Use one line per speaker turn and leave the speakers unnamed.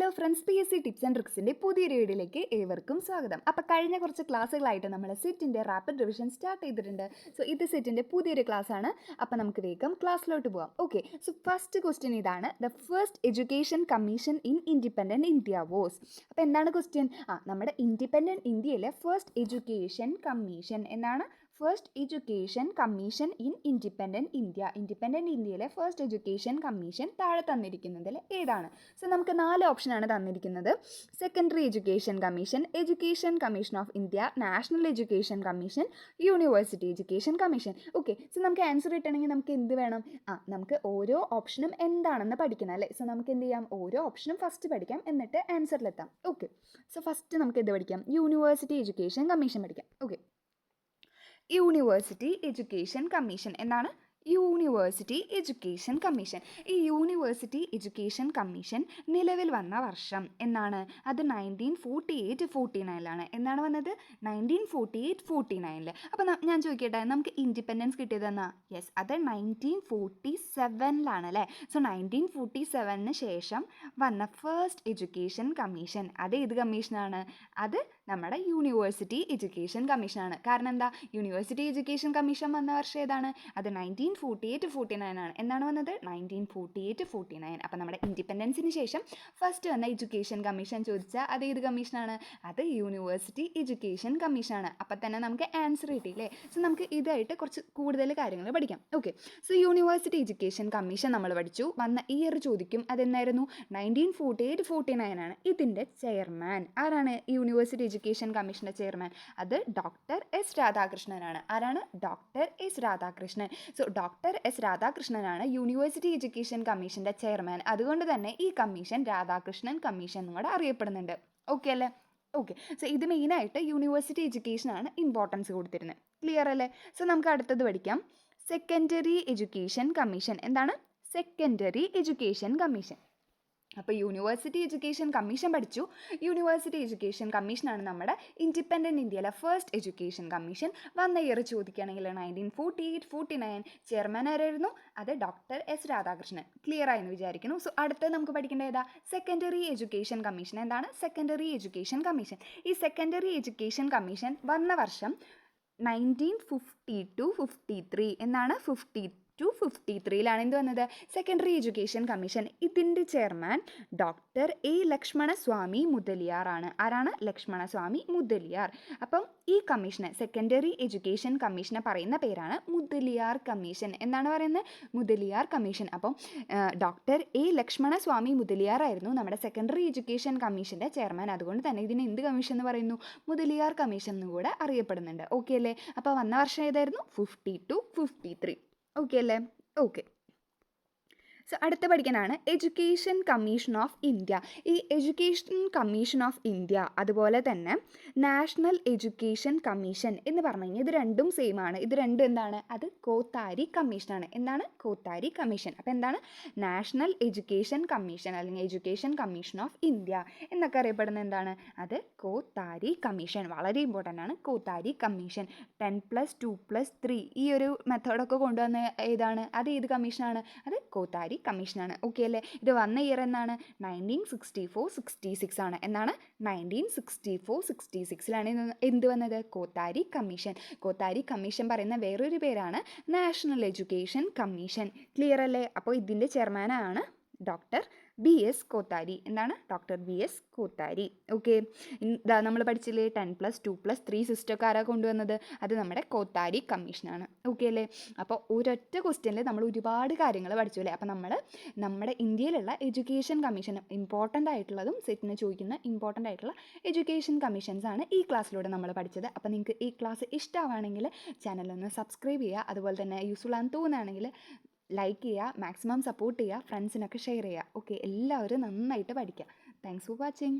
Hello friends, P S C tips and ട്രിക്സിൻ്റെ പുതിയൊരു വീഡിയോയിലേക്ക് ഏവർക്കും സ്വാഗതം. അപ്പോൾ കഴിഞ്ഞ കുറച്ച് ക്ലാസ്സുകളായിട്ട് നമ്മൾ സെറ്റിൻ്റെ റാപ്പിഡ് റിവിഷൻ സ്റ്റാർട്ട് ചെയ്തിട്ടുണ്ട്. സോ ഇത് സെറ്റിൻ്റെ പുതിയൊരു ക്ലാസ്സാണ്. അപ്പോൾ നമുക്ക് വേഗം ക്ലാസ്സിലോട്ട് പോകാം. ഓക്കെ, സോ ഫസ്റ്റ് ക്വസ്റ്റ്യൻ ഇതാണ്. The first education commission in independent India was. അപ്പോൾ എന്താണ് ക്വസ്റ്റ്യൻ? നമ്മുടെ ഇൻഡിപെൻഡൻറ്റ് ഇന്ത്യയിലെ ഫസ്റ്റ് എഡ്യൂക്കേഷൻ കമ്മീഷൻ എന്നാണ്. First education commission in independent India. Independent ഇന്ത്യയിലെ ഫസ്റ്റ് എഡ്യൂക്കേഷൻ കമ്മീഷൻ താഴെ തന്നിരിക്കുന്നതിൽ ഏതാണ്? സോ നമുക്ക് 4 ഓപ്ഷനാണ് തന്നിരിക്കുന്നത്. Secondary education commission, education commission of India, national education commission, university education commission. Okay, so നമുക്ക് ആൻസർ കിട്ടണമെങ്കിൽ നമുക്ക് എന്ത് വേണം? നമുക്ക് ഓരോ ഓപ്ഷനും എന്താണെന്ന് പഠിക്കണം അല്ലേ? സോ നമുക്ക് എന്ത് ചെയ്യാം? ഓരോ ഓപ്ഷനും ഫസ്റ്റ് പഠിക്കാം, എന്നിട്ട് ആൻസറിലെത്താം. ഓക്കെ, സോ ഫസ്റ്റ് നമുക്ക് എന്ത് പഠിക്കാം? യൂണിവേഴ്സിറ്റി എഡ്യൂക്കേഷൻ കമ്മീഷൻ പഠിക്കാം. ഓക്കെ, യൂണിവേഴ്സിറ്റി എഡ്യൂക്കേഷൻ കമ്മീഷൻ എന്നാണ്. University education commission. ഈ യൂണിവേഴ്സിറ്റി എഡ്യൂക്കേഷൻ കമ്മീഷൻ നിലവിൽ വന്ന വർഷം എന്നാണ്? അത് 1948-49 എന്നാണ് വന്നത്. 1948-49. അപ്പോൾ ഞാൻ ചോദിക്കട്ടെ, നമുക്ക് ഇൻഡിപെൻഡൻസ് കിട്ടിയതെന്നാ? യെസ്, അത് 1947 അല്ലേ? സോ 1947 ശേഷം വന്ന ഫസ്റ്റ് എഡ്യൂക്കേഷൻ കമ്മീഷൻ അത് ഏത് കമ്മീഷനാണ്? അത് നമ്മുടെ യൂണിവേഴ്സിറ്റി എഡ്യൂക്കേഷൻ കമ്മീഷനാണ്. കാരണം എന്താ? യൂണിവേഴ്സിറ്റി എഡ്യൂക്കേഷൻ കമ്മീഷൻ വന്ന വർഷം ഏതാണ്? അത് 1948-49 ആണ്. എന്നാണ് വന്നത്? 1948-49. അപ്പം നമ്മുടെ ഇൻഡിപെൻഡൻസിന് ശേഷം ഫസ്റ്റ് വന്ന എഡ്യൂക്കേഷൻ കമ്മീഷൻ ചോദിച്ചാൽ അത് ഏത് കമ്മീഷനാണ്? അത് യൂണിവേഴ്സിറ്റി എഡ്യൂക്കേഷൻ കമ്മീഷനാണ്. അപ്പം തന്നെ നമുക്ക് ആൻസർ കിട്ടിയില്ലേ? സോ നമുക്ക് ഇതായിട്ട് കുറച്ച് കൂടുതൽ കാര്യങ്ങൾ പഠിക്കാം. Okay, so university education commission നമ്മൾ പഠിച്ചു. വന്ന ഇയർ ചോദിക്കും. അതെന്നായിരുന്നു? 1948-49 ആണ്. ഇതിൻ്റെ ചെയർമാൻ ആരാണ്? യൂണിവേഴ്സിറ്റി എഡ്യൂക്കേഷൻ കമ്മീഷൻ്റെ ചെയർമാൻ അത് ഡോക്ടർ എസ് രാധാകൃഷ്ണനാണ്. ആരാണ്? Doctor S Radhakrishnan. So doctor S രാധാകൃഷ്ണനാണ് യൂണിവേഴ്സിറ്റി എഡ്യൂക്കേഷൻ കമ്മീഷൻ്റെ ചെയർമാൻ. അതുകൊണ്ട് തന്നെ ഈ കമ്മീഷൻ രാധാകൃഷ്ണൻ കമ്മീഷൻ എന്നും കൂടെ അറിയപ്പെടുന്നുണ്ട്. ഓക്കെ അല്ലേ? ഓക്കെ, സോ ഇത് മെയിനായിട്ട് യൂണിവേഴ്സിറ്റി എഡ്യൂക്കേഷനാണ് ഇമ്പോർട്ടൻസ് കൊടുത്തിരുന്നത്. ക്ലിയർ അല്ലേ? സോ നമുക്ക് അടുത്തത് പഠിക്കാം. Secondary education commission. എന്താണ്? Secondary education commission. അപ്പോൾ യൂണിവേഴ്സിറ്റി എഡ്യൂക്കേഷൻ കമ്മീഷൻ പഠിച്ചു. യൂണിവേഴ്സിറ്റി എഡ്യൂക്കേഷൻ കമ്മീഷനാണ് നമ്മുടെ ഇൻഡിപെൻഡൻറ്റ് ഇന്ത്യയിലെ ഫസ്റ്റ് എഡ്യൂക്കേഷൻ കമ്മീഷൻ. വന്ന ഇയർ ചോദിക്കുകയാണെങ്കിൽ 1948-49. ചെയർമാൻ ആരായിരുന്നു? അത് ഡോക്ടർ എസ് രാധാകൃഷ്ണൻ. ക്ലിയർ ആയെന്ന് വിചാരിക്കുന്നു. സോ അടുത്തത് നമുക്ക് പഠിക്കേണ്ട ഏതാ? Secondary education commission. എന്താണ്? Secondary education commission. ഈ സെക്കൻഡറി എഡ്യൂക്കേഷൻ കമ്മീഷൻ വന്ന വർഷം 1952-53 എന്നാണ്. 52-53 എന്ത് വന്നത്? Secondary education commission. ഇതിൻ്റെ chairman doctor A Lakshmanaswami Mudaliar ആണ്. ആരാണ്? ലക്ഷ്മണസ്വാമി മുതലിയാർ. അപ്പം ഈ കമ്മീഷനെ, സെക്കൻഡറി എഡ്യൂക്കേഷൻ കമ്മീഷനെ പറയുന്ന പേരാണ് മുതലിയാർ കമ്മീഷൻ. എന്നാണ് പറയുന്നത്? മുതലിയാർ കമ്മീഷൻ. അപ്പം ഡോക്ടർ എ ലക്ഷ്മണസ്വാമി മുതലിയാർ ആയിരുന്നു നമ്മുടെ സെക്കൻഡറി എഡ്യൂക്കേഷൻ കമ്മീഷൻ്റെ ചെയർമാൻ. അതുകൊണ്ട് തന്നെ ഇതിന് എന്ത് കമ്മീഷൻ എന്ന് പറയുന്നു? മുതലിയാർ കമ്മീഷൻ എന്ന് കൂടെ അറിയപ്പെടുന്നുണ്ട്. ഓക്കെ അല്ലേ? അപ്പോൾ വന്ന വർഷം ഏതായിരുന്നു? 52-53. ഓക്കെ അല്ലേ? ഓക്കെ, സോ അടുത്ത പഠിക്കാനാണ് എഡ്യൂക്കേഷൻ കമ്മീഷൻ ഓഫ് ഇന്ത്യ. ഈ എഡ്യൂക്കേഷൻ കമ്മീഷൻ ഓഫ് ഇന്ത്യ അതുപോലെ തന്നെ നാഷണൽ എഡ്യൂക്കേഷൻ കമ്മീഷൻ എന്ന് പറഞ്ഞു കഴിഞ്ഞാൽ ഇത് രണ്ടും സെയിം ആണ്. ഇത് രണ്ടും എന്താണ്? അത് കോത്താരി കമ്മീഷനാണ്. എന്താണ്? കോത്താരി കമ്മീഷൻ. അപ്പോൾ എന്താണ്? നാഷണൽ എഡ്യൂക്കേഷൻ കമ്മീഷൻ അല്ലെങ്കിൽ എഡ്യൂക്കേഷൻ കമ്മീഷൻ ഓഫ് ഇന്ത്യ എന്നൊക്കെ അറിയപ്പെടുന്നത് എന്താണ്? അത് കോത്താരി കമ്മീഷൻ. വളരെ ഇമ്പോർട്ടൻ്റ് ആണ് കോത്താരി കമ്മീഷൻ. 10+2+3 ഈ ഒരു മെത്തേഡൊക്കെ കൊണ്ടുവന്ന ഏതാണ്? അത് ഏത് കമ്മീഷനാണ്? അത് കോത്താരി കമ്മീഷനാണ്. ഓക്കെ അല്ലേ? ഇത് വന്ന ഇയർ എന്നാണ്? 1964-66 ആണ്. എന്നാണ്? 1964-66 എന്ത് വന്നത്? കോത്താരി കമ്മീഷൻ. കോത്താരി കമ്മീഷൻ പറയുന്ന വേറൊരു പേരാണ് നാഷണൽ എഡ്യൂക്കേഷൻ കമ്മീഷൻ. ക്ലിയർ അല്ലേ? അപ്പോൾ ഇതിൻ്റെ ചെയർമാനാണ് ഡോക്ടർ ബി എസ് കോത്താരി. എന്താണ്? Doctor B S Kothari. Okay, ഇതാ നമ്മൾ പഠിച്ചില്ലേ 10+2+3 സിസ്റ്റമൊക്കെ ആരാ കൊണ്ടുവന്നത്? അത് നമ്മുടെ കോത്താരി കമ്മീഷനാണ്. ഓക്കെ അല്ലേ? അപ്പോൾ ഒരൊറ്റ ക്വസ്റ്റ്യനിൽ നമ്മൾ ഒരുപാട് കാര്യങ്ങൾ പഠിച്ചു അല്ലേ? അപ്പോൾ നമ്മുടെ ഇന്ത്യയിലുള്ള എഡ്യൂക്കേഷൻ കമ്മീഷൻ ഇമ്പോർട്ടൻ്റ് ആയിട്ടുള്ളതും സെറ്റിന് ചോദിക്കുന്ന ഇമ്പോർട്ടൻ്റ് ആയിട്ടുള്ള എഡ്യൂക്കേഷൻ കമ്മീഷൻസ് ആണ് ഈ ക്ലാസ്സിലൂടെ നമ്മൾ പഠിച്ചത്. അപ്പോൾ നിങ്ങൾക്ക് ഈ ക്ലാസ് ഇഷ്ടമാണെങ്കിൽ ചാനലൊന്ന് സബ്സ്ക്രൈബ് ചെയ്യുക. അതുപോലെ തന്നെ യൂസ്ഫുൾ ആണെന്ന് തോന്നുകയാണെങ്കിൽ ലൈക്ക് ചെയ്യുക, മാക്സിമം സപ്പോർട്ട് ചെയ്യുക, ഫ്രണ്ട്സിനൊക്കെ ഷെയർ ചെയ്യുക. ഓക്കെ, എല്ലാവരും നന്നായിട്ട് പഠിക്കുക. Thanks for watching.